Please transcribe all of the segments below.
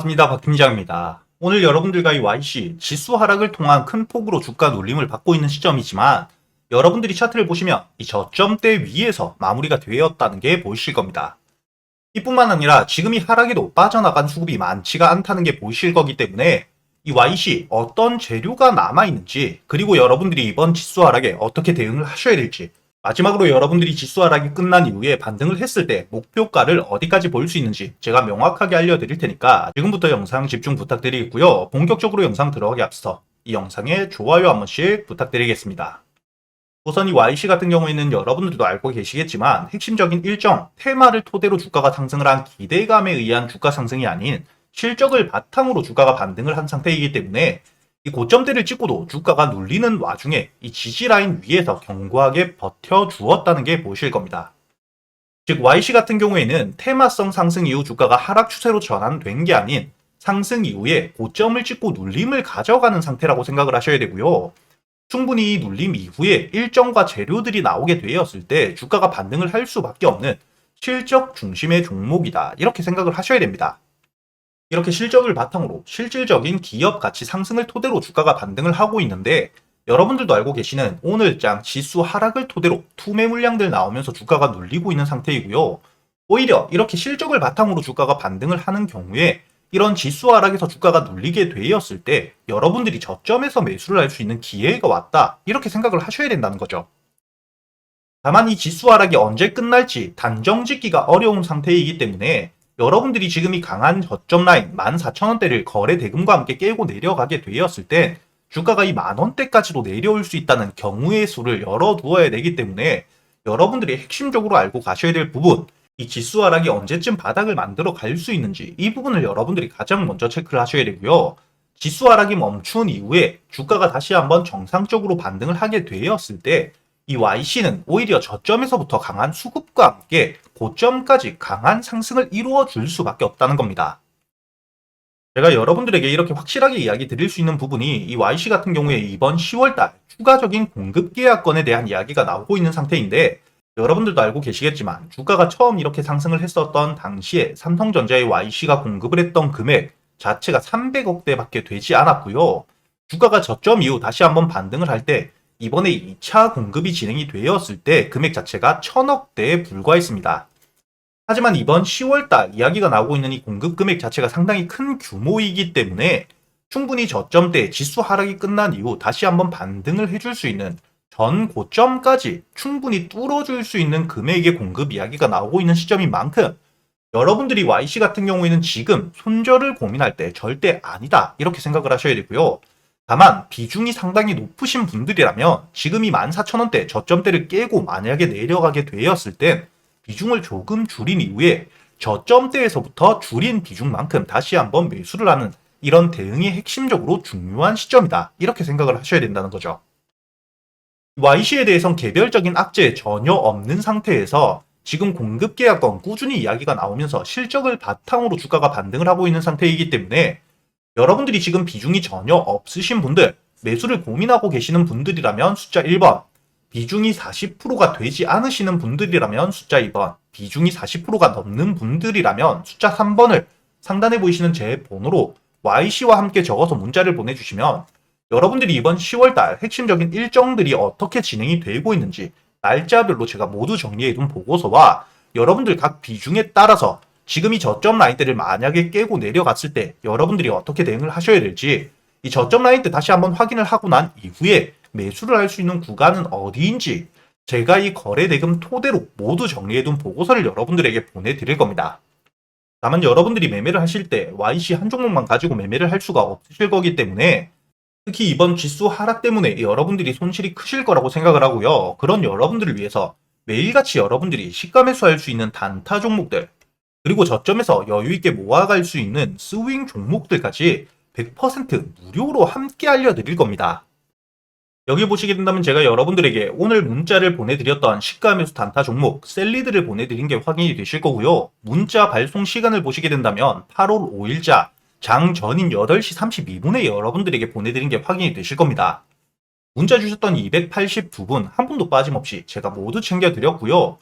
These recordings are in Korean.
반갑습니다. 박팀장입니다. 오늘 여러분들과 이 YC 지수 하락을 통한 큰 폭으로 주가 눌림을 받고 있는 시점이지만 여러분들이 차트를 보시면 이 저점대 위에서 마무리가 되었다는 게 보이실 겁니다. 이뿐만 아니라 지금 이 하락에도 빠져나간 수급이 많지가 않다는 게 보이실 거기 때문에 이 YC 어떤 재료가 남아있는지, 그리고 여러분들이 이번 지수 하락에 어떻게 대응을 하셔야 될지, 마지막으로 여러분들이 지수 하락이 끝난 이후에 반등을 했을 때 목표가를 어디까지 볼 수 있는지 제가 명확하게 알려드릴 테니까 지금부터 영상 집중 부탁드리겠고요. 본격적으로 영상 들어가기 앞서 이 영상에 좋아요 한 번씩 부탁드리겠습니다. 우선 이 YC 같은 경우에는 여러분들도 알고 계시겠지만 핵심적인 일정 테마를 토대로 주가가 상승을 한 기대감에 의한 주가 상승이 아닌 실적을 바탕으로 주가가 반등을 한 상태이기 때문에 이 고점대를 찍고도 주가가 눌리는 와중에 이 지지라인 위에서 견고하게 버텨주었다는 게 보이실 겁니다. 즉 YC 같은 경우에는 테마성 상승 이후 주가가 하락 추세로 전환된 게 아닌 상승 이후에 고점을 찍고 눌림을 가져가는 상태라고 생각을 하셔야 되고요. 충분히 이 눌림 이후에 일정과 재료들이 나오게 되었을 때 주가가 반등을 할 수밖에 없는 실적 중심의 종목이다, 이렇게 생각을 하셔야 됩니다. 이렇게 실적을 바탕으로 실질적인 기업 가치 상승을 토대로 주가가 반등을 하고 있는데, 여러분들도 알고 계시는 오늘장 지수 하락을 토대로 투매 물량들 나오면서 주가가 눌리고 있는 상태이고요. 오히려 이렇게 실적을 바탕으로 주가가 반등을 하는 경우에 이런 지수 하락에서 주가가 눌리게 되었을 때 여러분들이 저점에서 매수를 할 수 있는 기회가 왔다, 이렇게 생각을 하셔야 된다는 거죠. 다만 이 지수 하락이 언제 끝날지 단정 짓기가 어려운 상태이기 때문에 여러분들이 지금 이 강한 저점 라인 14,000원대를 거래 대금과 함께 깨고 내려가게 되었을 때 주가가 이 만원대까지도 내려올 수 있다는 경우의 수를 열어두어야 되기 때문에 여러분들이 핵심적으로 알고 가셔야 될 부분, 이 지수 하락이 언제쯤 바닥을 만들어 갈 수 있는지, 이 부분을 여러분들이 가장 먼저 체크를 하셔야 되고요. 지수 하락이 멈춘 이후에 주가가 다시 한번 정상적으로 반등을 하게 되었을 때 이 YC는 오히려 저점에서부터 강한 수급과 함께 고점까지 강한 상승을 이루어 줄 수밖에 없다는 겁니다. 제가 여러분들에게 이렇게 확실하게 이야기 드릴 수 있는 부분이 이 YC 같은 경우에 이번 10월달 추가적인 공급 계약건에 대한 이야기가 나오고 있는 상태인데, 여러분들도 알고 계시겠지만 주가가 처음 이렇게 상승을 했었던 당시에 삼성전자의 YC가 공급을 했던 금액 자체가 300억대 밖에 되지 않았고요. 주가가 저점 이후 다시 한번 반등을 할 때 이번에 2차 공급이 진행이 되었을 때 금액 자체가 1000억대에 불과했습니다. 하지만 이번 10월달 이야기가 나오고 있는 이 공급 금액 자체가 상당히 큰 규모이기 때문에 충분히 저점대 지수 하락이 끝난 이후 다시 한번 반등을 해줄 수 있는 전 고점까지 충분히 뚫어줄 수 있는 금액의 공급 이야기가 나오고 있는 시점인 만큼 여러분들이 YC 같은 경우에는 지금 손절을 고민할 때 절대 아니다, 이렇게 생각을 하셔야 되고요. 다만 비중이 상당히 높으신 분들이라면 지금 이 14,000원대 저점대를 깨고 만약에 내려가게 되었을 땐 비중을 조금 줄인 이후에 저점대에서부터 줄인 비중만큼 다시 한번 매수를 하는 이런 대응이 핵심적으로 중요한 시점이다, 이렇게 생각을 하셔야 된다는 거죠. YC에 대해선 개별적인 악재 전혀 없는 상태에서 지금 공급 계약건 꾸준히 이야기가 나오면서 실적을 바탕으로 주가가 반등을 하고 있는 상태이기 때문에 여러분들이 지금 비중이 전혀 없으신 분들, 매수를 고민하고 계시는 분들이라면 숫자 1번, 비중이 40%가 되지 않으시는 분들이라면 숫자 2번, 비중이 40%가 넘는 분들이라면 숫자 3번을 상단에 보이시는 제 번호로 YC와 함께 적어서 문자를 보내주시면 여러분들이 이번 10월달 핵심적인 일정들이 어떻게 진행이 되고 있는지 날짜별로 제가 모두 정리해둔 보고서와 여러분들 각 비중에 따라서 지금 이 저점 라인대를 만약에 깨고 내려갔을 때 여러분들이 어떻게 대응을 하셔야 될지, 이 저점 라인대 다시 한번 확인을 하고 난 이후에 매수를 할 수 있는 구간은 어디인지 제가 이 거래 대금 토대로 모두 정리해둔 보고서를 여러분들에게 보내드릴 겁니다. 다만 여러분들이 매매를 하실 때 YC 한 종목만 가지고 매매를 할 수가 없으실 거기 때문에 특히 이번 지수 하락 때문에 여러분들이 손실이 크실 거라고 생각을 하고요. 그런 여러분들을 위해서 매일같이 여러분들이 시가 매수할 수 있는 단타 종목들, 그리고 저점에서 여유있게 모아갈 수 있는 스윙 종목들까지 100% 무료로 함께 알려드릴 겁니다. 여기 보시게 된다면 제가 여러분들에게 오늘 문자를 보내드렸던 시가 매수 단타 종목 셀리드를 보내드린 게 확인이 되실 거고요. 문자 발송 시간을 보시게 된다면 8월 5일자 장 전인 8시 32분에 여러분들에게 보내드린 게 확인이 되실 겁니다. 문자 주셨던 282분 한 분도 빠짐없이 제가 모두 챙겨드렸고요.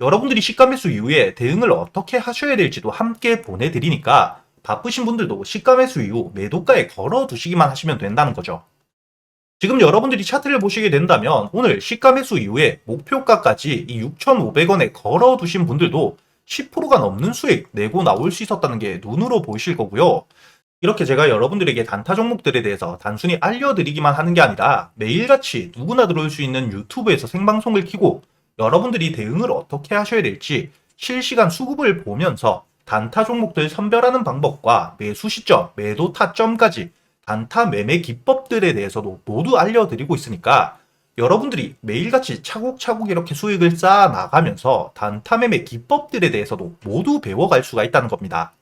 여러분들이 시가 매수 이후에 대응을 어떻게 하셔야 될지도 함께 보내드리니까 바쁘신 분들도 시가 매수 이후 매도가에 걸어 두시기만 하시면 된다는 거죠. 지금 여러분들이 차트를 보시게 된다면 오늘 시가 매수 이후에 목표가까지 이 6,500원에 걸어 두신 분들도 10%가 넘는 수익 내고 나올 수 있었다는 게 눈으로 보이실 거고요. 이렇게 제가 여러분들에게 단타 종목들에 대해서 단순히 알려드리기만 하는 게 아니라 매일같이 누구나 들어올 수 있는 유튜브에서 생방송을 켜고 여러분들이 대응을 어떻게 하셔야 될지 실시간 수급을 보면서 단타 종목들 선별하는 방법과 매수 시점, 매도 타점까지 단타 매매 기법들에 대해서도 모두 알려드리고 있으니까 여러분들이 매일같이 차곡차곡 이렇게 수익을 쌓아 나가면서 단타 매매 기법들에 대해서도 모두 배워갈 수가 있다는 겁니다.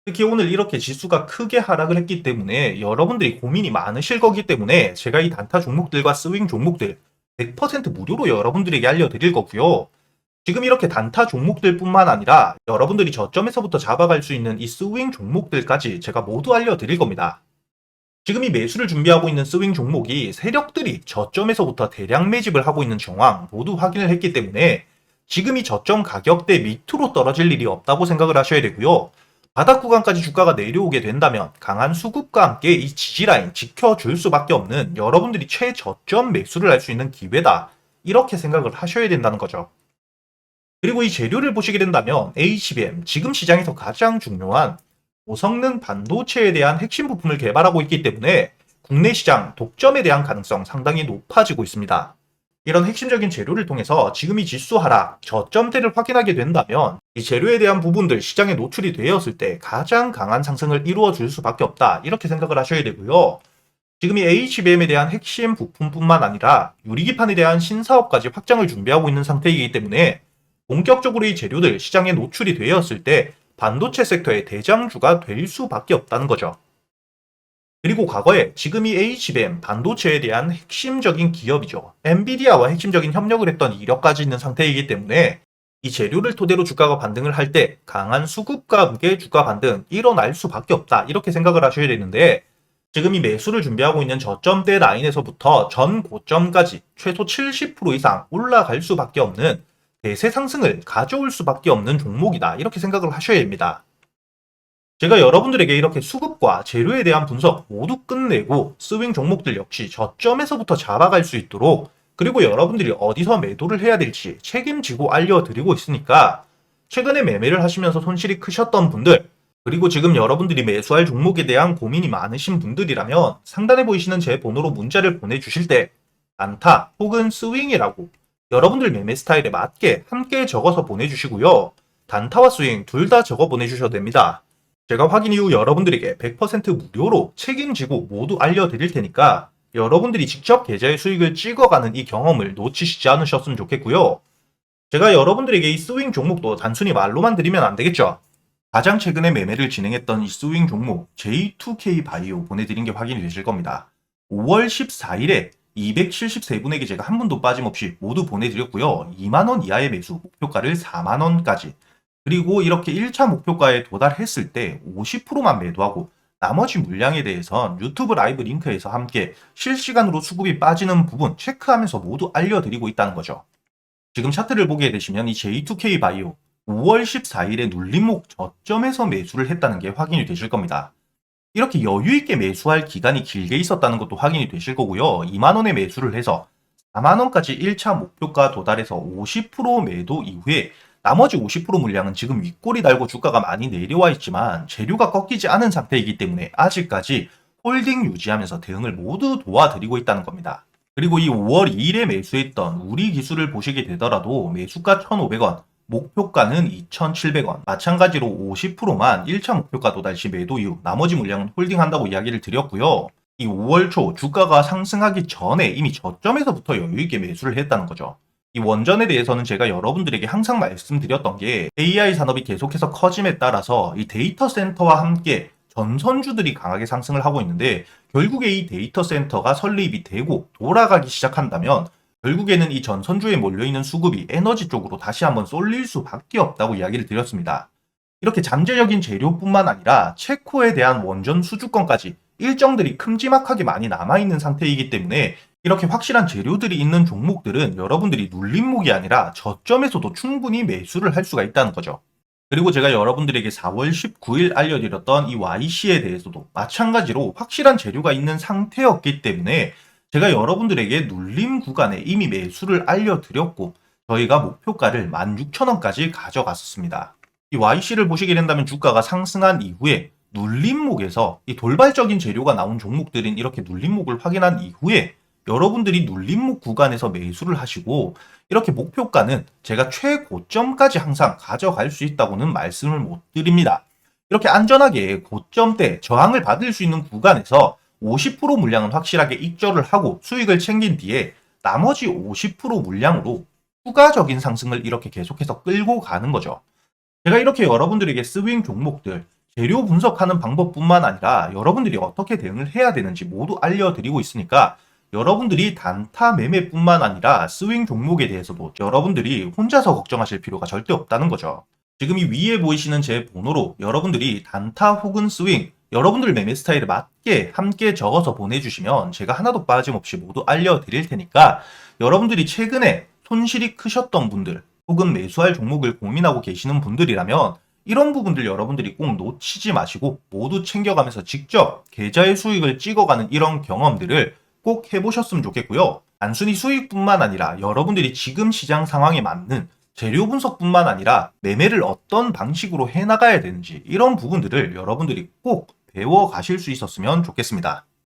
특히 오늘 이렇게 지수가 크게 하락을 했기 때문에 여러분들이 고민이 많으실 거기 때문에 제가 이 단타 종목들과 스윙 종목들 100% 무료로 여러분들에게 알려드릴 거고요. 지금 이렇게 단타 종목들 뿐만 아니라 여러분들이 저점에서부터 잡아갈 수 있는 이 스윙 종목들까지 제가 모두 알려드릴 겁니다. 지금 이 매수를 준비하고 있는 스윙 종목이 세력들이 저점에서부터 대량 매집을 하고 있는 정황 모두 확인을 했기 때문에 지금 이 저점 가격대 밑으로 떨어질 일이 없다고 생각을 하셔야 되고요. 바닥 구간까지 주가가 내려오게 된다면 강한 수급과 함께 이 지지라인 지켜줄 수밖에 없는 여러분들이 최저점 매수를 할 수 있는 기회다. 이렇게 생각을 하셔야 된다는 거죠. 그리고 이 재료를 보시게 된다면 HBM, 지금 시장에서 가장 중요한 고성능 반도체에 대한 핵심 부품을 개발하고 있기 때문에 국내 시장 독점에 대한 가능성 상당히 높아지고 있습니다. 이런 핵심적인 재료를 통해서 지금 이 지수 하락, 저점대를 확인하게 된다면 이 재료에 대한 부분들 시장에 노출이 되었을 때 가장 강한 상승을 이루어 줄 수밖에 없다. 이렇게 생각을 하셔야 되고요. 지금 이 HBM에 대한 핵심 부품뿐만 아니라 유리기판에 대한 신사업까지 확장을 준비하고 있는 상태이기 때문에 본격적으로 이 재료들 시장에 노출이 되었을 때 반도체 섹터의 대장주가 될 수밖에 없다는 거죠. 그리고 과거에 지금 이 HBM 반도체에 대한 핵심적인 기업이죠. 엔비디아와 핵심적인 협력을 했던 이력까지 있는 상태이기 때문에 이 재료를 토대로 주가가 반등을 할 때 강한 수급과 함께 주가 반등 일어날 수밖에 없다. 이렇게 생각을 하셔야 되는데 지금 이 매수를 준비하고 있는 저점대 라인에서부터 전 고점까지 최소 70% 이상 올라갈 수밖에 없는 대세 상승을 가져올 수밖에 없는 종목이다. 이렇게 생각을 하셔야 됩니다. 제가 여러분들에게 이렇게 수급과 재료에 대한 분석 모두 끝내고 스윙 종목들 역시 저점에서부터 잡아갈 수 있도록 그리고 여러분들이 어디서 매도를 해야 될지 책임지고 알려드리고 있으니까 최근에 매매를 하시면서 손실이 크셨던 분들 그리고 지금 여러분들이 매수할 종목에 대한 고민이 많으신 분들이라면 상단에 보이시는 제 번호로 문자를 보내주실 때 단타 혹은 스윙이라고 여러분들 매매 스타일에 맞게 함께 적어서 보내주시고요. 단타와 스윙 둘 다 적어 보내주셔도 됩니다. 제가 확인 이후 여러분들에게 100% 무료로 책임지고 모두 알려드릴 테니까 여러분들이 직접 계좌의 수익을 찍어가는 이 경험을 놓치시지 않으셨으면 좋겠고요. 제가 여러분들에게 이 스윙 종목도 단순히 말로만 드리면 안 되겠죠. 가장 최근에 매매를 진행했던 이 스윙 종목 J2K 바이오 보내드린 게 확인이 되실 겁니다. 5월 14일에 273분에게 제가 한 분도 빠짐없이 모두 보내드렸고요. 2만원 이하의 매수 목표가를 4만원까지 그리고 이렇게 1차 목표가에 도달했을 때 50%만 매도하고 나머지 물량에 대해선 유튜브 라이브 링크에서 함께 실시간으로 수급이 빠지는 부분 체크하면서 모두 알려드리고 있다는 거죠. 지금 차트를 보게 되시면 이 J2K 바이오 5월 14일에 눌림목 저점에서 매수를 했다는 게 확인이 되실 겁니다. 이렇게 여유있게 매수할 기간이 길게 있었다는 것도 확인이 되실 거고요. 2만원에 매수를 해서 4만원까지 1차 목표가 도달해서 50% 매도 이후에 나머지 50% 물량은 지금 윗골이 달고 주가가 많이 내려와 있지만 재료가 꺾이지 않은 상태이기 때문에 아직까지 홀딩 유지하면서 대응을 모두 도와드리고 있다는 겁니다. 그리고 이 5월 2일에 매수했던 우리 기술을 보시게 되더라도 매수가 1,500원, 목표가는 2,700원. 마찬가지로 50%만 1차 목표가 도달 시 매도 이후 나머지 물량은 홀딩한다고 이야기를 드렸고요. 이 5월 초 주가가 상승하기 전에 이미 저점에서부터 여유있게 매수를 했다는 거죠. 이 원전에 대해서는 제가 여러분들에게 항상 말씀드렸던 게 AI 산업이 계속해서 커짐에 따라서 이 데이터 센터와 함께 전선주들이 강하게 상승을 하고 있는데 결국에 이 데이터 센터가 설립이 되고 돌아가기 시작한다면 결국에는 이 전선주에 몰려있는 수급이 에너지 쪽으로 다시 한번 쏠릴 수밖에 없다고 이야기를 드렸습니다. 이렇게 잠재적인 재료뿐만 아니라 체코에 대한 원전 수주권까지 일정들이 큼지막하게 많이 남아있는 상태이기 때문에 이렇게 확실한 재료들이 있는 종목들은 여러분들이 눌림목이 아니라 저점에서도 충분히 매수를 할 수가 있다는 거죠. 그리고 제가 여러분들에게 4월 19일 알려드렸던 이 YC에 대해서도 마찬가지로 확실한 재료가 있는 상태였기 때문에 제가 여러분들에게 눌림 구간에 이미 매수를 알려드렸고 저희가 목표가를 16,000원까지 가져갔었습니다. 이 YC를 보시게 된다면 주가가 상승한 이후에 눌림목에서 이 돌발적인 재료가 나온 종목들인 이렇게 눌림목을 확인한 이후에 여러분들이 눌림목 구간에서 매수를 하시고 이렇게 목표가는 제가 최고점까지 항상 가져갈 수 있다고는 말씀을 못 드립니다. 이렇게 안전하게 고점대 저항을 받을 수 있는 구간에서 50% 물량은 확실하게 익절을 하고 수익을 챙긴 뒤에 나머지 50% 물량으로 추가적인 상승을 이렇게 계속해서 끌고 가는 거죠. 제가 이렇게 여러분들에게 스윙 종목들, 재료 분석하는 방법뿐만 아니라 여러분들이 어떻게 대응을 해야 되는지 모두 알려드리고 있으니까 여러분들이 단타 매매뿐만 아니라 스윙 종목에 대해서도 여러분들이 혼자서 걱정하실 필요가 절대 없다는 거죠. 지금 이 위에 보이시는 제 번호로 여러분들이 단타 혹은 스윙, 여러분들 매매 스타일에 맞게 함께 적어서 보내주시면 제가 하나도 빠짐없이 모두 알려드릴 테니까 여러분들이 최근에 손실이 크셨던 분들 혹은 매수할 종목을 고민하고 계시는 분들이라면 이런 부분들 여러분들이 꼭 놓치지 마시고 모두 챙겨가면서 직접 계좌의 수익을 찍어가는 이런 경험들을 꼭 해보셨으면 좋겠고요. 단순히 수익뿐만 아니라 여러분들이 지금 시장 상황에 맞는 재료 분석뿐만 아니라 매매를 어떤 방식으로 해나가야 되는지 이런 부분들을 여러분들이 꼭 배워 가실 수 있었으면 좋겠습니다.